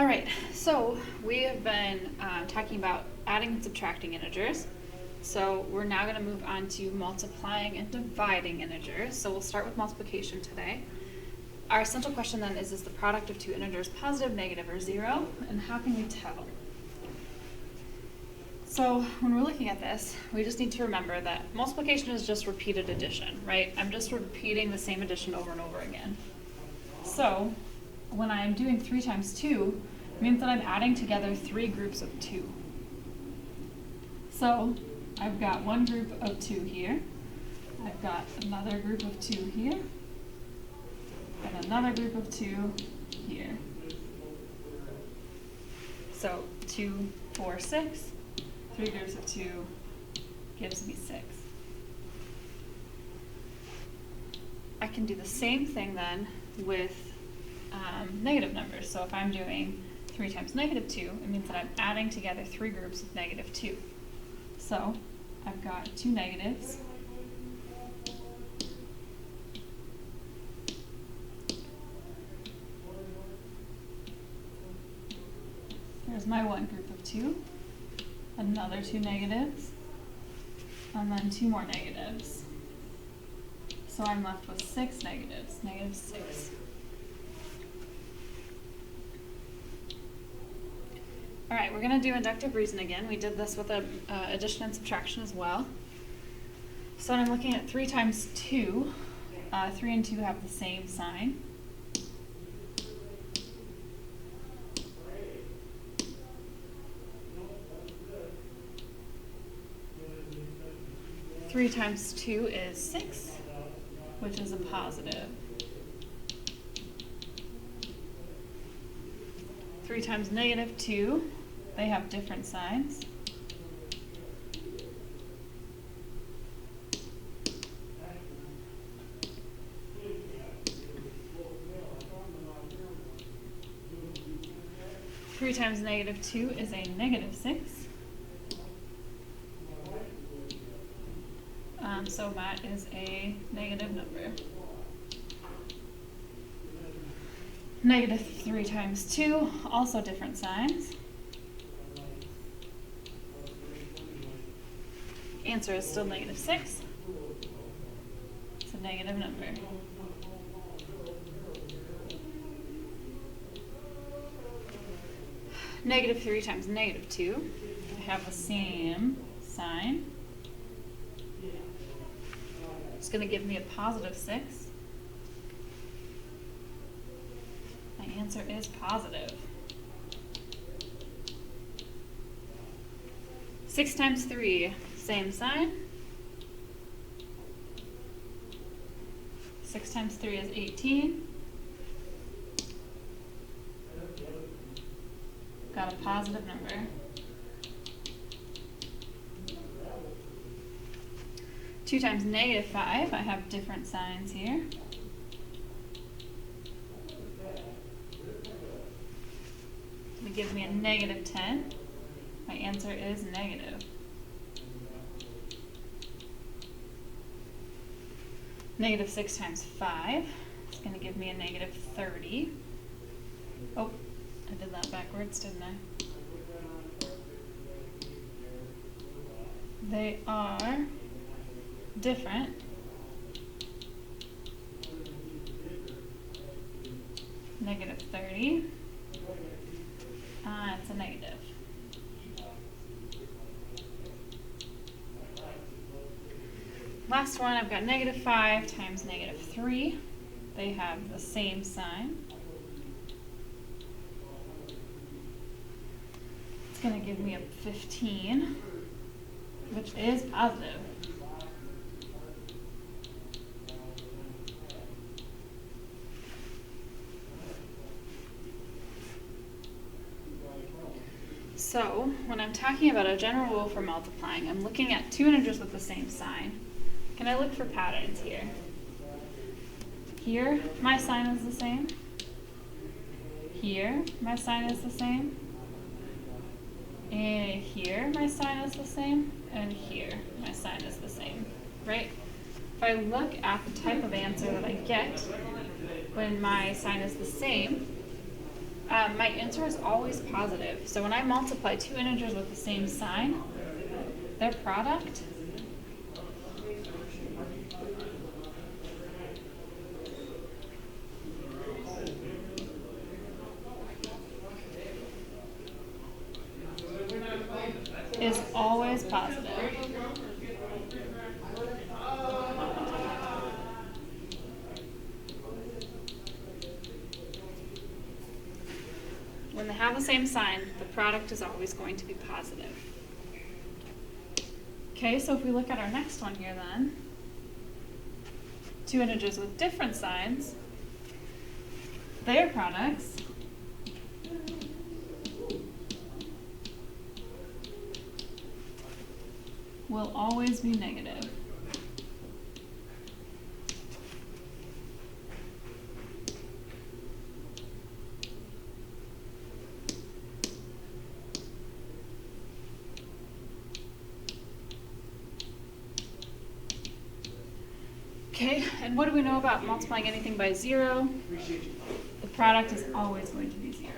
All right, so we have been talking about adding and subtracting integers. So we're now going to move on to multiplying and dividing integers. So we'll start with multiplication today. Our essential question then is the product of two integers positive, negative, or zero? And how can we tell? So when we're looking at this, we just need to remember that multiplication is just repeated addition, right? I'm just repeating the same addition over and over again. So when I'm doing 3 times 2, it means that I'm adding together 3 groups of 2. So I've got one group of 2 here, I've got another group of 2 here, and another group of 2 here. So 2, 4, 6, 3 groups of 2 gives me 6. I can do the same thing then with negative numbers. So if I'm doing 3 times negative 2, it means that I'm adding together 3 groups of negative 2. So I've got 2 negatives. There's my one group of 2, another 2 negatives, and then 2 more negatives. So I'm left with 6 negatives, negative 6. All right, we're going to do inductive reason again. We did this with addition and subtraction as well. So when I'm looking at 3 times 2, 3 and 2 have the same sign. Three times 2 is 6, which is a positive. 3 times negative 2, they have different signs. Three times negative 2 is a negative 6. So that is a negative number. Negative 3 times 2, also different signs. Answer is still negative 6. It's a negative number. Negative 3 times negative 2, they have the same sign. It's going to give me a positive 6. My answer is positive. 6 times 3, same sign. 6 times 3 is 18. Got a positive number. 2 times negative 5, I have different signs here. It gives me a negative 10. My answer is negative. Negative 6 times 5 is going to give me a negative 30. Oh, I did that backwards, didn't I? They are different. Negative 30. It's a negative. Last one, I've got negative 5 times negative 3. They have the same sign. It's going to give me a 15, which is positive. So when I'm talking about a general rule for multiplying, I'm looking at 2 integers with the same sign. Can I look for patterns here? Here, my sign is the same. Here, my sign is the same. And here, my sign is the same. And here, my sign is the same, right? If I look at the type of answer that I get when my sign is the same, My answer is always positive. So when I multiply two integers with the same sign, their product is always positive. When they have the same sign, the product is always going to be positive. Okay, so if we look at our next one here then, two integers with different signs, their products will always be negative. Okay, and what do we know about multiplying anything by 0? The product is always going to be 0.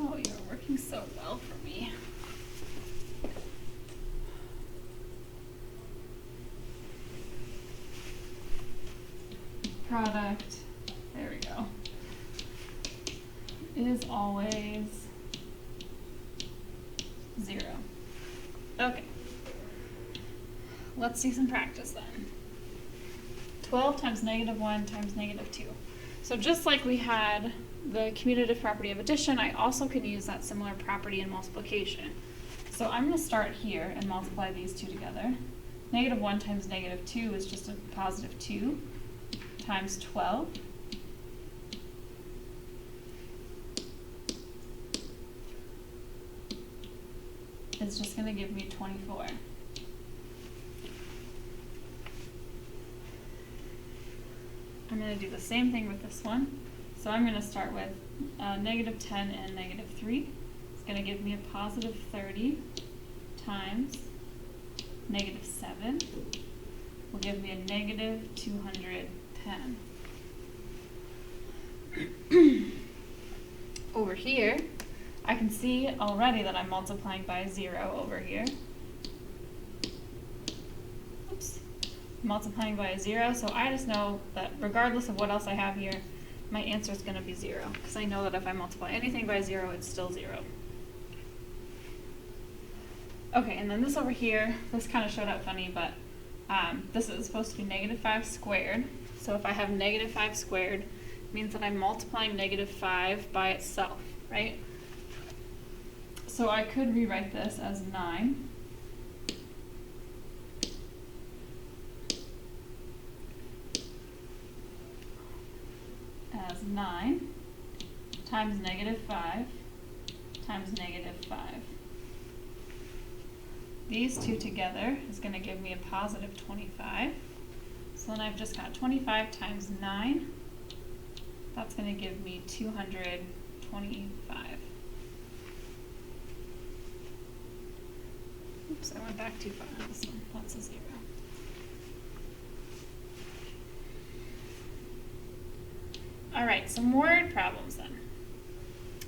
Oh, you're working so well for me. Product, there we go, is always 0. Okay, let's do some practice then. 12 times -1 times -2. So just like we had the commutative property of addition, I also could use that similar property in multiplication. So I'm going to start here and multiply these two together. -1 times -2 is just a positive 2 times 12. Is just going to give me 24. I'm going to do the same thing with this one. So I'm going to start with -10 and -3. It's going to give me a positive 30 times -7 will give me a negative 210. Over here, I can see already that I'm multiplying by 0 over here. Oops. Multiplying by a 0, so I just know that regardless of what else I have here, my answer is going to be 0, because I know that if I multiply anything by 0, it's still 0. Okay, and then this over here, this kind of showed up funny, but this is supposed to be -5 squared. So if I have -5 squared, it means that I'm multiplying -5 by itself, right? So I could rewrite this as 9 as 9 times -5 times -5. These two together is going to give me a positive 25. So then I've just got 25 times 9. That's going to give me 225. Oops, I went back too far on this one. That's a 0. Alright, some word problems then.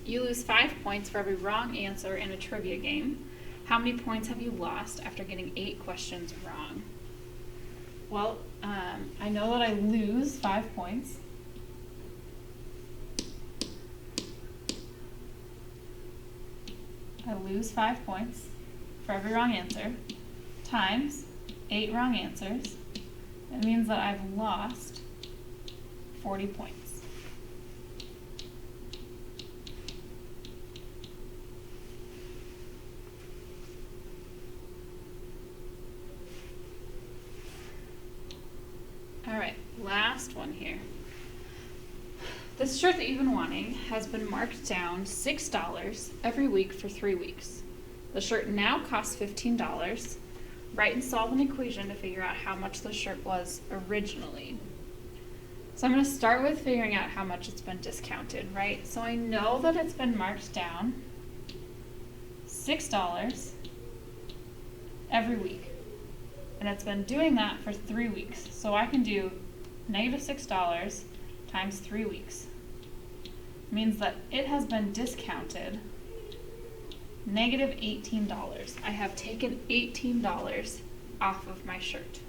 You lose 5 points for every wrong answer in a trivia game. How many points have you lost after getting 8 questions wrong? Well, I know that I lose 5 points. I lose 5 points for every wrong answer times 8 wrong answers. That means that I've lost 40 points. All right, last one here. This shirt that you've been wanting has been marked down $6 every week for 3 weeks. The shirt now costs $15. Write and solve an equation to figure out how much the shirt was originally. So I'm going to start with figuring out how much it's been discounted, right? So I know that it's been marked down $6 every week. And it's been doing that for 3 weeks. So I can do negative $6 times 3 weeks. Means that it has been discounted negative $18. I have taken $18 off of my shirt.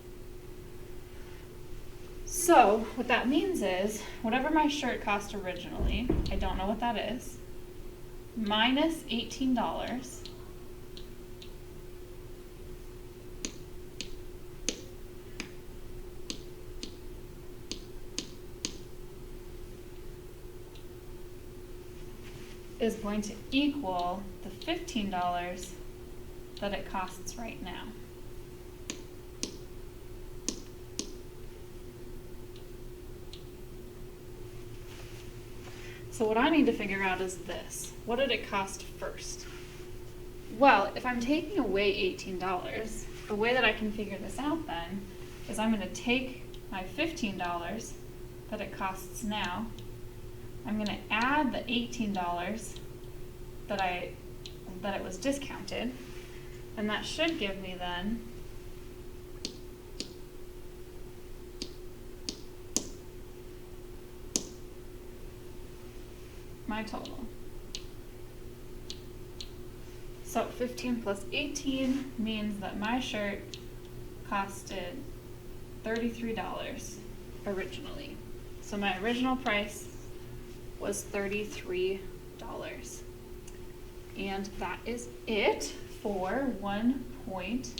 So what that means is whatever my shirt cost originally, I don't know what that is, minus $18 is going to equal the $15 that it costs right now. So what I need to figure out is this. What did it cost first? Well, if I'm taking away $18, the way that I can figure this out then is I'm going to take my $15 that it costs now. I'm going to add the $18 that it was discounted, and that should give me then my total. So 15 plus 18 means that my shirt costed $33 originally. So my original price was $33. And that is it for 1.0.